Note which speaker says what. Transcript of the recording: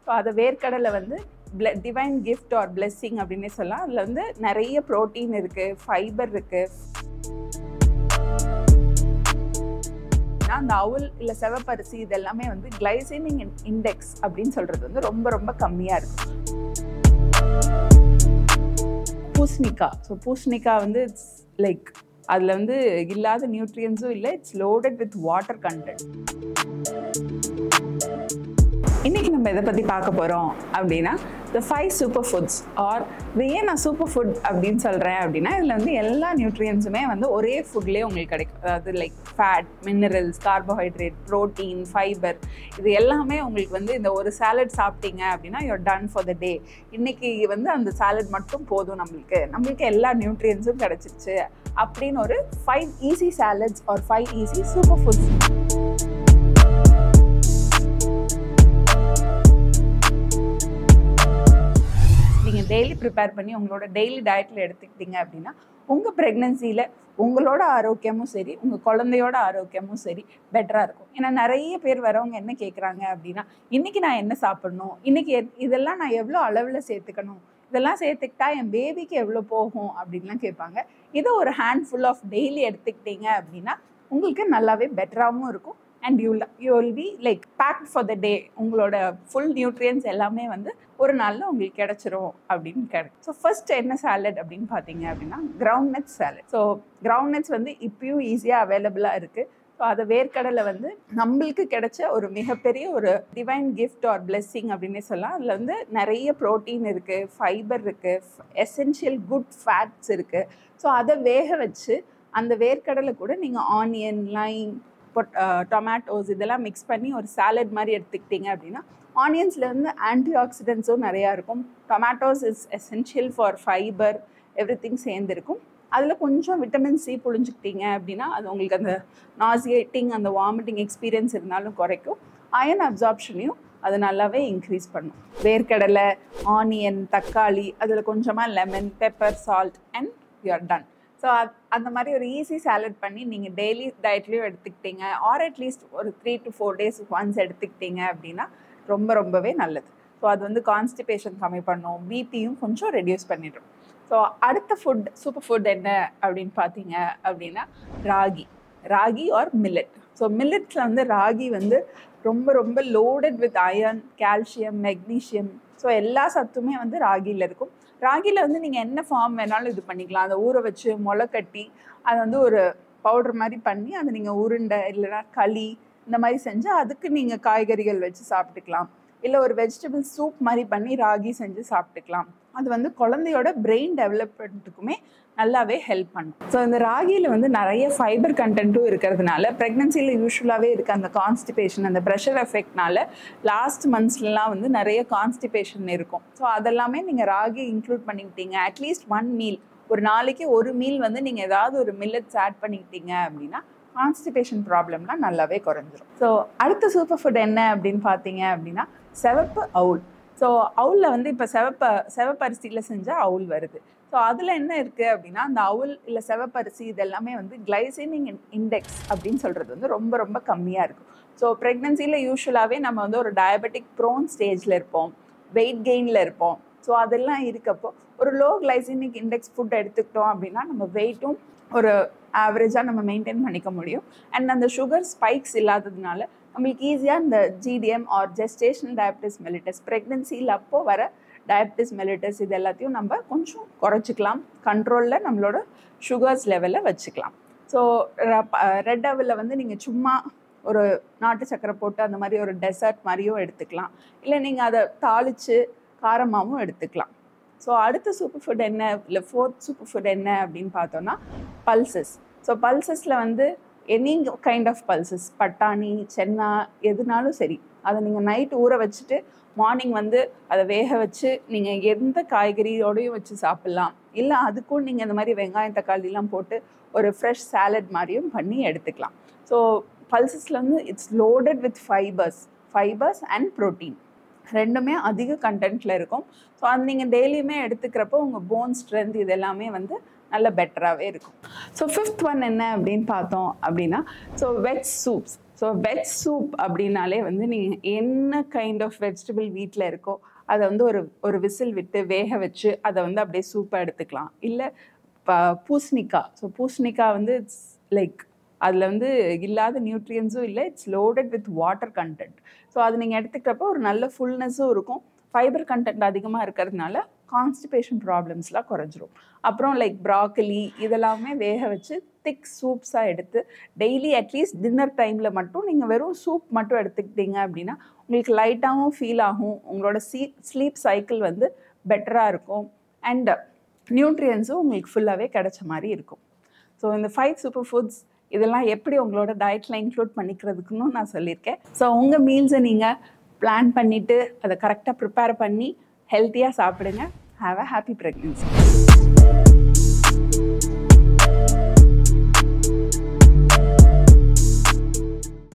Speaker 1: So அதை வேர்க்கடலை வந்து டிவைன் கிஃப்ட் ஆர் பிளெஸ்ஸிங் அப்படின்னே சொல்லலாம். அதில் வந்து நிறைய ப்ரோட்டீன் இருக்குது, ஃபைபர் இருக்குது. அந்த அவுல் இல்லை சிவப்பரிசி இதெல்லாமே வந்து கிளைசெமிக் இண்டெக்ஸ் அப்படின்னு சொல்கிறது வந்து ரொம்ப ரொம்ப கம்மியாக இருக்கும். பூசணிக்காய். ஸோ பூசணிக்காய் வந்து இட்ஸ் லைக் அதில் வந்து இல்லாத நியூட்ரியன்ஸும் இல்லை, it's loaded with water content. இன்றைக்கி நம்ம எதை பற்றி பார்க்க போகிறோம் அப்படின்னா the 5 சூப்பர் ஃபுட்ஸ். ஆர் இது ஏன் நான் சூப்பர் ஃபுட் அப்படின்னு சொல்கிறேன் அப்படின்னா இதில் வந்து எல்லா நியூட்ரியன்ஸுமே வந்து ஒரே ஃபுட்லேயே உங்களுக்கு கிடைக்கும். அதாவது like fat, minerals, carbohydrate, protein, fibre, இது எல்லாமே உங்களுக்கு வந்து இந்த ஒரு சாலட் சாப்பிட்டீங்க அப்படின்னா you're done for the day. இன்றைக்கி வந்து அந்த சாலட் மட்டும் போதும், நம்மளுக்கு எல்லா நியூட்ரியன்ஸும் கிடச்சிருச்சு அப்படின்னு ஒரு 5 easy salads or 5 easy super foods. நீங்கள் டெய்லி ப்ரிப்பேர் பண்ணி உங்களோட டெய்லி டயட்டில் எடுத்துக்கிட்டீங்க அப்படின்னா உங்கள் ப்ரெக்னன்சியில் உங்களோட ஆரோக்கியமும் சரி, உங்கள் குழந்தையோட ஆரோக்கியமும் சரி பெட்டராக இருக்கும். ஏன்னா நிறைய பேர் வரவங்க என்ன கேட்குறாங்க அப்படின்னா, இன்றைக்கி நான் என்ன சாப்பிட்ணும், இன்றைக்கி இதெல்லாம் நான் எவ்வளோ அளவில் சேர்த்துக்கணும், இதெல்லாம் சேர்த்துக்கிட்டா என் பேபிக்கு எவ்வளோ போகும் அப்படின்லாம் கேட்பாங்க. இதை ஒரு ஹேண்ட்ஃபுல் ஆஃப் டெய்லி எடுத்துக்கிட்டீங்க அப்படின்னா உங்களுக்கு நல்லாவே பெட்டராகவும் இருக்கும். And you will be like packed for the day. உங்களோட ஃபுல் நியூட்ரியன்ஸ் எல்லாமே வந்து ஒரு நாளில் உங்களுக்கு கிடச்சிரும் அப்படின்னு கிடைக்கும். ஸோ ஃபர்ஸ்ட் என்ன சாலட் அப்படின்னு பார்த்தீங்க அப்படின்னா ground nuts salad. So ground nuts வந்து இப்பயும் ஈஸியாக அவைலபிளாக இருக்குது. ஸோ அதை வேர்க்கடலை வந்து நம்மளுக்கு கிடைச்ச ஒரு மிகப்பெரிய ஒரு டிவைன் கிஃப்ட் ஆர் பிளெஸ்ஸிங் அப்படின்னே சொல்லலாம். அதில் வந்து நிறைய ப்ரோட்டீன் இருக்குது, ஃபைபர் இருக்குது, எசென்ஷியல் குட் ஃபேட்ஸ் இருக்குது. ஸோ அதை வேக வச்சு அந்த வேர்க்கடலை கூட நீங்கள் ஆனியன், லைம், டொமேட்டோஸ் இதெல்லாம் மிக்ஸ் பண்ணி ஒரு சாலட் மாதிரி எடுத்துக்கிட்டீங்க அப்படின்னா ஆனியன்ஸில் வந்து ஆன்டி ஆக்சிடென்ட்ஸும் நிறையா இருக்கும். Tomatoes is essential for fibre, everything சேர்ந்துருக்கும். அதில் கொஞ்சம் விட்டமின் சி புழிஞ்சிக்கிட்டீங்க அப்படின்னா அது உங்களுக்கு அந்த நாசியேட்டிங், அந்த வாமிட்டிங் எக்ஸ்பீரியன்ஸ் இருந்தாலும் குறைக்கும். அயன் அப்சார்ப்ஷனையும் அது நல்லாவே இன்க்ரீஸ் பண்ணும். வேர்க்கடலை, ஆனியன், தக்காளி, அதில் கொஞ்சமாக lemon, pepper, salt and you are done. So அந்த மாதிரி ஒரு ஈஸி சாலட் பண்ணி நீங்கள் டெய்லி டயட்லேயும் எடுத்துக்கிட்டீங்க ஆர் அட்லீஸ்ட் ஒரு 3 to 4 days ஒன்ஸ் எடுத்துக்கிட்டீங்க அப்படின்னா ரொம்பவே நல்லது. ஸோ அது வந்து கான்ஸ்டிபேஷன் கம்மி பண்ணும், பிபியும் கொஞ்சம் ரெடியூஸ் பண்ணிடும். ஸோ அடுத்த ஃபுட் சூப்பர் ஃபுட் என்ன அப்படின்னு பார்த்தீங்க அப்படின்னா ராகி ஆர் மில்லட். ஸோ மில்லட்ஸில் வந்து ராகி வந்து ரொம்ப loaded with iron, calcium, magnesium. So எல்லா சத்துமே வந்து ராகியில் இருக்கும். ராகியில் வந்து நீங்கள் என்ன ஃபார்ம் வேணாலும் இது பண்ணிக்கலாம். அதை ஊற வச்சு முளை கட்டி அதை வந்து ஒரு பவுடர் மாதிரி பண்ணி அதை நீங்கள் உருண்டை இல்லைனா களி இந்த மாதிரி செஞ்சு அதுக்கு நீங்கள் காய்கறிகள் வச்சு சாப்பிட்டுக்கலாம். இல்லை ஒரு வெஜிடபிள் சூப் மாதிரி பண்ணி ராகி செஞ்சு சாப்பிட்டுக்கலாம். அது வந்து குழந்தையோட பிரெயின் டெவலப்மெண்ட்டுக்குமே நல்லாவே ஹெல்ப் பண்ணும். ஸோ இந்த ராகியில் வந்து நிறைய ஃபைபர் கண்டென்ட்டும் இருக்கிறதுனால ப்ரெக்னன்சியில் யூஸ்வலாகவே இருக்க அந்த கான்ஸ்டிபேஷன், அந்த ப்ரெஷர் எஃபெக்ட்னால லாஸ்ட் மந்த்ஸ்லாம் வந்து நிறைய கான்ஸ்டிபேஷன் இருக்கும். ஸோ அதெல்லாமே நீங்கள் ராகி இன்க்ளூட் பண்ணிக்கிட்டீங்க. அட்லீஸ்ட் 1 மீல், ஒரு நாளைக்கு ஒரு மீல் வந்து நீங்கள் ஏதாவது ஒரு மில்லட்ஸ் ஆட் பண்ணிக்கிட்டீங்க அப்படின்னா கான்ஸ்டிபேஷன் ப்ராப்ளம்லாம் நல்லாவே குறைஞ்சிரும். ஸோ அடுத்த சூப்பர் ஃபுட் என்ன அப்படின்னு பார்த்தீங்க அப்படின்னா சிவப்பு அவுல். ஸோ அவுலில் வந்து இப்போ சிவப்பரிசியில் செஞ்சால் அவுல் வருது. ஸோ அதில் என்ன இருக்குது அப்படின்னா அந்த அவுல் இல்லை சிவப்பரிசி இதெல்லாமே வந்து கிளைசெமிக் இண்டெக்ஸ் அப்படின்னு சொல்கிறது வந்து ரொம்ப கம்மியாக இருக்கும். ஸோ ப்ரெக்னன்சியில் யூஸ்வலாகவே நம்ம வந்து ஒரு டயபெட்டிக் ப்ரோன் ஸ்டேஜில் இருப்போம், வெயிட் கெயினில் இருப்போம். ஸோ அதெல்லாம் இருக்கப்போ ஒரு லோ கிளைசெமிக் இண்டெக்ஸ் ஃபுட் எடுத்துக்கிட்டோம் அப்படின்னா நம்ம வெயிட்டும் ஒரு ஆவரேஜாக நம்ம மெயின்டைன் பண்ணிக்க முடியும். அண்ட் அந்த சுகர் ஸ்பைக்ஸ் இல்லாததுனால நம்மளுக்கு ஈஸியாக இந்த GDM or gestational diabetes mellitus, ப்ரெக்னன்சியில் அப்போ வர டயபிட்டிஸ் மெலிட்டஸ் இது எல்லாத்தையும் நம்ம கொஞ்சம் குறைச்சிக்கலாம். கண்ட்ரோலில் நம்மளோட சுகர்ஸ் லெவலில் வச்சுக்கலாம். ஸோ ரெட் அவுலில் வந்து நீங்கள் சும்மா ஒரு நாட்டு சக்கரை போட்டு அந்த மாதிரி ஒரு டெசர்ட் மாதிரியும் எடுத்துக்கலாம். இல்லை நீங்கள் அதை தாளித்து காரமாகவும் எடுத்துக்கலாம். ஸோ அடுத்த சூப்பர் ஃபுட் என்ன, இல்லை 4th சூப்பர் ஃபுட் என்ன அப்படின்னு பார்த்தோன்னா பல்சஸ். ஸோ பல்சஸில் வந்து எனி கைண்ட் ஆஃப் பல்சஸ், பட்டாணி, சென்னா எதுனாலும் சரி, அதை நீங்கள் நைட் ஊற வச்சுட்டு மார்னிங் வந்து அதை வேக வச்சு நீங்கள் எந்த காய்கறியோடையும் வச்சு சாப்பிட்லாம். இல்லை அதுக்கும் நீங்கள் இந்த மாதிரி வெங்காயம், தக்காளிலாம் போட்டு ஒரு ஃப்ரெஷ் சாலட் மாதிரியும் பண்ணி எடுத்துக்கலாம். ஸோ பல்சஸில் வந்து it's loaded with fibres and protein, ரெண்டுமே அதிக கண்டென்ட்டில் இருக்கும். ஸோ அது நீங்கள் டெய்லியுமே எடுத்துக்கிறப்போ உங்கள் போன் ஸ்ட்ரென்த் இது எல்லாமே வந்து நல்ல பெட்டராகவே இருக்கும். ஸோ 5th ஒன் என்ன அப்படின்னு பார்த்தோம் அப்படின்னா veg soups. So veg soup அப்படின்னாலே வந்து நீங்கள் என்ன கைண்ட் ஆஃப் வெஜிடபிள் வீட்டில் இருக்கோ அதை வந்து ஒரு விசில் விட்டு வேக வச்சு அதை வந்து அப்படியே சூப்பாக எடுத்துக்கலாம். இல்லை பூசணிக்காய். ஸோ பூசணிக்காய் வந்து இட்ஸ் லைக் அதில் வந்து இல்லாத நியூட்ரியன்ஸும் இல்லை, it's loaded with water content. So அது நீங்கள் எடுத்துக்கிறப்போ ஒரு நல்ல ஃபுல்னஸும் இருக்கும், ஃபைபர் கண்டென்ட் அதிகமாக இருக்கிறதுனால கான்ஸ்டிபேஷன் ப்ராப்ளம்ஸ்லாம் குறைஞ்சிரும். அப்புறம் லைக் ப்ராக்கலி இதெல்லாமே வேக வச்சு திக் சூப்ஸாக எடுத்து டெய்லி அட்லீஸ்ட் டின்னர் டைமில் மட்டும் நீங்கள் வெறும் சூப் மட்டும் எடுத்துக்கிட்டீங்க அப்படின்னா உங்களுக்கு லைட்டாகவும் ஃபீல் ஆகும், உங்களோட ஸ்லீப் சைக்கிள் வந்து பெட்டராக இருக்கும், அண்ட் நியூட்ரியன்ஸும் உங்களுக்கு ஃபுல்லாகவே கிடைச்ச மாதிரி இருக்கும். ஸோ இந்த 5 சூப்பர் ஃபுட்ஸ் இதெல்லாம் எப்படி உங்களோட டயட்டில் இன்க்ளூட் பண்ணிக்கிறதுக்குன்னு நான் சொல்லியிருக்கேன். ஸோ உங்கள் மீல்ஸை நீங்கள் பிளான் பண்ணிவிட்டு அதை கரெக்டாக ப்ரிப்பேர் பண்ணி ஹெல்த்தியாக சாப்பிடுங்க. Have a happy pregnancy.